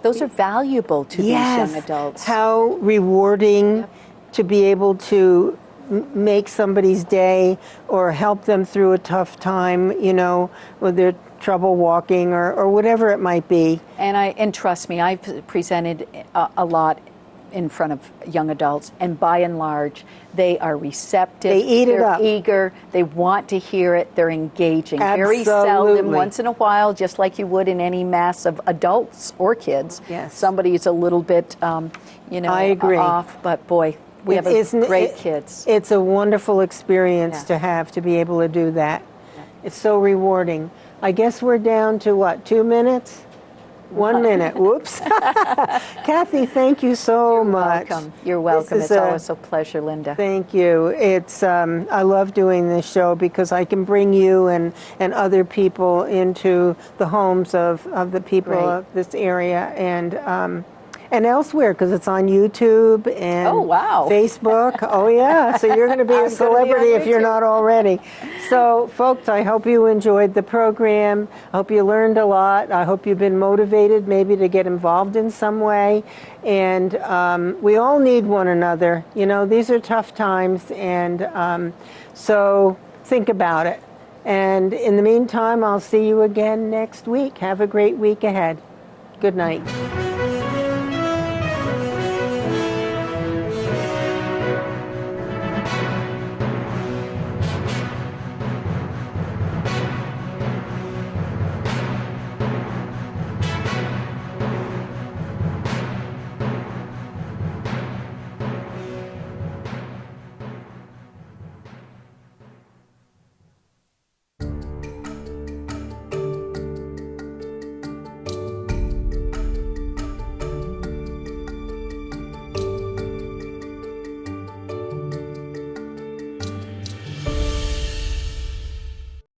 Speaker 2: those are valuable to these young adults.
Speaker 1: How rewarding to be able to make somebody's day or help them through a tough time, with their trouble walking or whatever it might be.
Speaker 2: And trust me, I've presented a lot in front of young adults, and by and large, they are receptive.
Speaker 1: They eat it up.
Speaker 2: They're eager. They want to hear it. They're engaging. Very
Speaker 1: Absolutely.
Speaker 2: seldom, once in a while, just like you would in any mass of adults or kids,
Speaker 1: Yes.
Speaker 2: somebody is a little bit,
Speaker 1: I agree.
Speaker 2: off. But boy, we have great kids.
Speaker 1: It's a wonderful experience
Speaker 2: Yeah.
Speaker 1: to be able to do that. It's so rewarding. I guess we're down to what, 2 minutes? 1 minute. Whoops. Kathy, thank you so much.
Speaker 2: Welcome. You're welcome. It's always a pleasure, Linda.
Speaker 1: Thank you. It's I love doing this show because I can bring you and other people into the homes of the people
Speaker 2: Right.
Speaker 1: of this area and elsewhere, because it's on YouTube and
Speaker 2: Oh, wow.
Speaker 1: Facebook. Oh, yeah. So you're going to be a
Speaker 2: I'm gonna be on
Speaker 1: celebrity if you're
Speaker 2: YouTube.
Speaker 1: not already. So, folks, I hope you enjoyed the program. I hope you learned a lot. I hope you've been motivated maybe to get involved in some way. And we all need one another. You know, these are tough times. And so think about it. And in the meantime, I'll see you again next week. Have a great week ahead. Good night.